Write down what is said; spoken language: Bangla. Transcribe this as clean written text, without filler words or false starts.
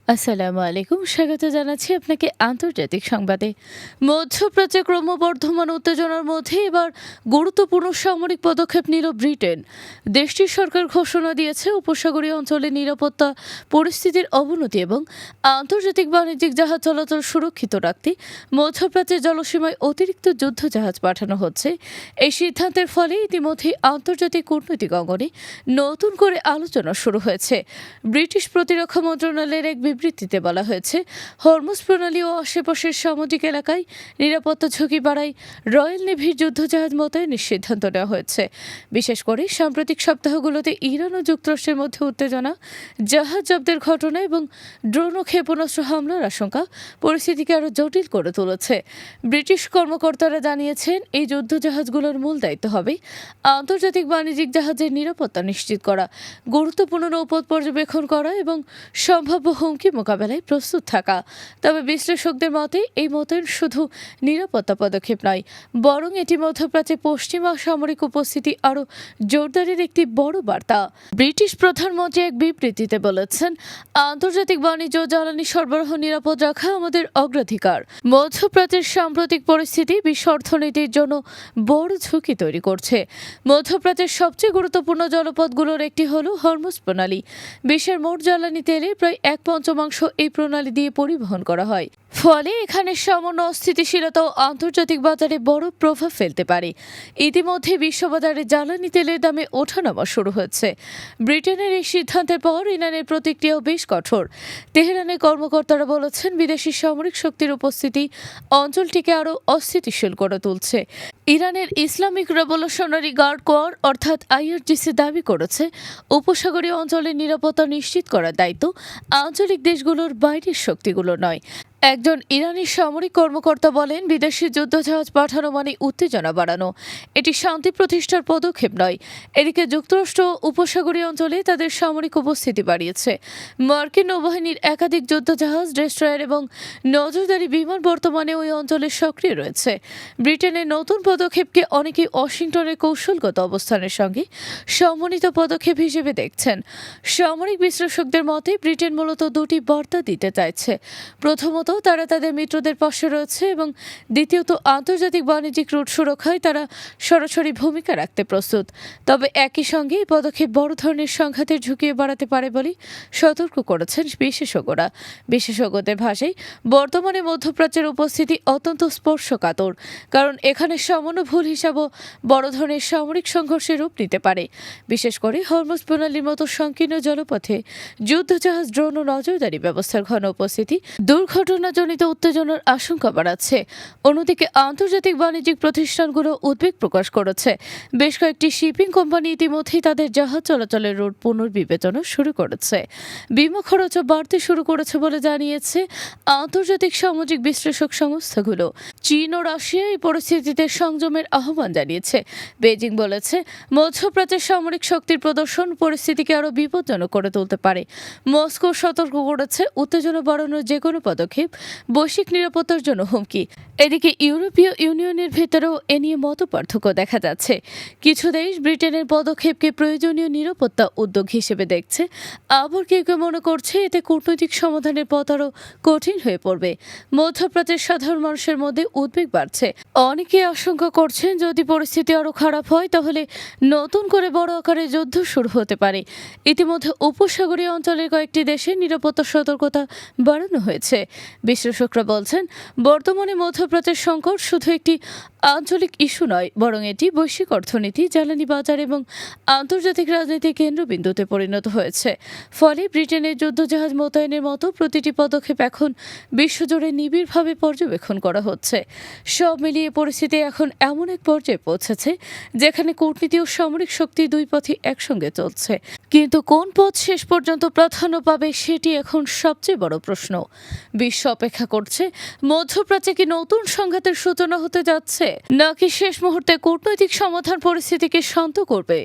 আসসালামু আলাইকুম, স্বাগত জানাচ্ছি আপনাকে আন্তর্জাতিক সংবাদে। মধ্যপ্রাচ্যে ক্রমবর্ধমান উত্তেজনার মধ্যে এবার গুরুত্বপূর্ণ সামরিক পদক্ষেপ নিল ব্রিটেন। দেশটির সরকার ঘোষণা দিয়েছে উপসাগরীয় অঞ্চলে নিরাপত্তা পরিস্থিতির অবনতি এবং আন্তর্জাতিক বাণিজ্যিক জাহাজ চলাচল সুরক্ষিত রাখতে মধ্যপ্রাচ্যের জলসীমায় অতিরিক্ত যুদ্ধজাহাজ পাঠানো হচ্ছে। এই সিদ্ধান্তের ফলে ইতিমধ্যে আন্তর্জাতিক কূটনৈতিক অঙ্গনে নতুন করে আলোচনা শুরু হয়েছে। ব্রিটিশ প্রতিরক্ষা মন্ত্রণালয়ের এক বিবৃতিতে বলা হয়েছে, হরমুজ প্রণালী ও আশেপাশের সামুদ্রিক এলাকায় নিরাপত্তা ঝুঁকি বাড়ায় রয়্যাল নেভির যুদ্ধজাহাজ মোতায়েনের সিদ্ধান্ত নেওয়া হয়েছে। বিশেষ করে সাম্প্রতিক সপ্তাহগুলোতে ইরান ও যুক্তরাষ্ট্রের মধ্যে উত্তেজনা, জাহাজ জব্দের ঘটনা এবং ড্রোন ও ক্ষেপণাস্ত্র হামলার আশঙ্কা পরিস্থিতিকে আরও জটিল করে তুলেছে। ব্রিটিশ কর্মকর্তারা জানিয়েছেন, এই যুদ্ধজাহাজগুলোর মূল দায়িত্ব হবে আন্তর্জাতিক বাণিজ্যিক জাহাজের নিরাপত্তা নিশ্চিত করা, গুরুত্বপূর্ণ নৌপথ পর্যবেক্ষণ করা এবং সম্ভাব্য হুমকি মোকাবেলায় প্রস্তুত থাকা। তবে বিশ্লেষকদের মতে এই মোতায়েন শুধু নিরাপত্তা পদক্ষেপ নয়, বরং এটি মধ্যপ্রাচ্যে পশ্চিমা সামরিক উপস্থিতি আরও জোরদারের একটি বড় বার্তা। ব্রিটিশ প্রধানমন্ত্রী এক বিবৃতিতে বলেছেন, আন্তর্জাতিক বাণিজ্য ও জ্বালানি সরবরাহ নিরাপদ রাখা আমাদের অগ্রাধিকার। মধ্যপ্রাচ্যের সাম্প্রতিক পরিস্থিতি বিশ্ব অর্থনীতির জন্য বড় ঝুঁকি তৈরি করছে। মধ্যপ্রাচ্যের সবচেয়ে গুরুত্বপূর্ণ জলপথগুলোর একটি হল হরমুজ প্রণালী। বিশ্বের মোট জ্বালানি তেলে প্রায় 1/5 এই প্রণালী দিয়ে পরিবহন করা হয়। ফলে এখানে সামান্য অস্থিতিশীলতা ও আন্তর্জাতিক বাজারে বড় প্রভাব ফেলতে পারে। ইতিমধ্যে বিশ্ববাজারে জ্বালানি তেলের দামে ওঠানামা শুরু হয়েছে। ব্রিটেনের এই সিদ্ধান্তের পর ইরানের প্রতিক্রিয়াও বেশ কঠোর। তেহরানের কর্মকর্তারা বলেছেন, বিদেশি সামরিক শক্তির উপস্থিতি অঞ্চলটিকে আরও অস্থিতিশীল করে তুলছে। ইরানের ইসলামিক রেভলিউশনারি গার্ড কোর অর্থাৎ আইআরজিসি দাবি করেছে, উপসাগরীয় অঞ্চলের নিরাপত্তা নিশ্চিত করার দায়িত্ব আঞ্চলিক দেশগুলোর বাইরের শক্তিগুলো নয়। একজন ইরানি সামরিক কর্মকর্তা বলেন, বিদেশি যুদ্ধজাহাজ পাঠানো মানে উত্তেজনা বাড়ানো, এটি শান্তি প্রতিষ্ঠার পদক্ষেপ নয়। এদিকে যুক্তরাষ্ট্র উপসাগরীয় অঞ্চলে তাদের সামরিক উপস্থিতি বাড়িয়েছে। মার্কিন নৌবাহিনীর একাধিক যুদ্ধজাহাজ, ডেস্ট্রয়ার এবং নজরদারি বিমান বর্তমানে ওই অঞ্চলে সক্রিয় রয়েছে। ব্রিটেনের নতুন পদক্ষেপকে অনেকেই ওয়াশিংটনের কৌশলগত অবস্থানের সঙ্গে সমন্বিত পদক্ষেপ হিসেবে দেখছেন। সামরিক বিশ্লেষকদের মতে ব্রিটেন মূলত দুটি বার্তা দিতে চাইছে। প্রথমত, তারা তাদের মিত্রদের পাশে রয়েছে এবং দ্বিতীয়ত, আন্তর্জাতিক বাণিজ্যিক রুট সুরক্ষায় তারা সরাসরি ভূমিকা রাখতে প্রস্তুত। তবে একই সঙ্গে এই পদক্ষেপ বড় ধরনের সংঘাতের ঝুঁকি বাড়াতে পারে বলে সতর্ক করেছেন বিশেষজ্ঞরা। বিশেষজ্ঞদের ভাষায়, বর্তমানে মধ্যপ্রাচ্যের উপস্থিতি অত্যন্ত স্পর্শকাতর, কারণ এখানে সামান্য ভুল হিসাবও বড় ধরনের সামরিক সংঘর্ষের রূপ নিতে পারে। বিশেষ করে হরমুজ প্রণালীর মতো সংকীর্ণ জলপথে যুদ্ধজাহাজ, ড্রোন ও নজরদারি ব্যবস্থার ঘন উপস্থিতি দুর্ঘটনাজনিত উত্তেজনার আশঙ্কা বাড়াচ্ছে। অন্যদিকে আন্তর্জাতিক বাণিজ্যিক প্রতিষ্ঠানগুলো উদ্বেগ প্রকাশ করেছে। বেশ কয়েকটি শিপিং কোম্পানি ইতিমধ্যেই তাদের জাহাজ চলাচলের রুট পুনর্বিবেচনা শুরু করেছে। বিমা খরচও বাড়তে শুরু করেছে বলে জানিয়েছে আন্তর্জাতিক সামাজিক বিশ্লেষক সংস্থাগুলো। চীন ও রাশিয়া এই পরিস্থিতিতে সংযমের আহ্বান জানিয়েছে। বেজিং বলেছে, মধ্যপ্রাচ্যের সামরিক শক্তির প্রদর্শন পরিস্থিতিকে আরও বিপজ্জনক করে তুলতে পারে। মস্কো সতর্ক করেছে, উত্তেজনা বাড়ানোর যে কোনো পদক্ষেপ বৈশ্বিক নিরাপত্তার জন্য হুমকি। এদিকে ইউরোপীয় ইউনিয়নের ভেতরেও এ নিয়ে মতপার্থক্য দেখা যাচ্ছে। কিছু দেশ ব্রিটেনের পদক্ষেপকে প্রয়োজনীয় নিরাপত্তা উদ্যোগ হিসেবে দেখছে, আবার কেউ কেউ মনে করছে এতে কূটনৈতিক সমাধানের পথ আরও কঠিন হয়ে পড়বে। মধ্যপ্রাচ্যের সাধারণ মানুষের মধ্যে উদ্বেগ বাড়ছে। অনেকে আশঙ্কা করছেন, যদি পরিস্থিতি আরও খারাপ হয় তাহলে নতুন করে বড় আকারে যুদ্ধ শুরু হতে পারে। ইতিমধ্যে উপসাগরীয় অঞ্চলের কয়েকটি দেশে নিরাপত্তা সতর্কতা বাড়ানো হয়েছে। বিশ্লেষকরা বলছেন, বর্তমানে মধ্যপ্রাচ্যের সংকট শুধু একটি আঞ্চলিক ইস্যু নয়, বরং এটি বৈশ্বিক অর্থনীতি, জ্বালানি বাজার এবং আন্তর্জাতিক রাজনীতির কেন্দ্রবিন্দুতে পরিণত হয়েছে। ফলে ব্রিটেনের যুদ্ধজাহাজ মোতায়েনের মতো প্রতিটি পদক্ষেপ এখন বিশ্বজুড়ে নিবিড়ভাবে পর্যবেক্ষণ করা হচ্ছে। সব মিলিয়ে পরিস্থিতি এখন এমন এক পর্যায়ে পৌঁছেছে যেখানে কূটনীতি ও সামরিক শক্তি দুই পথই একসঙ্গে চলছে। কিন্তু কোন পথ শেষ পর্যন্ত প্রাধান্য পাবে সেটি এখন সবচেয়ে বড় প্রশ্ন। বিশ্ব অপেক্ষা করছে, মধ্যপ্রাচ্যে কি নতুন সংঘাতের সূচনা হতে যাচ্ছে, নাকি শেষ মুহূর্তে কূটনৈতিক সমাধান পরিস্থিতিকে শান্ত করবে।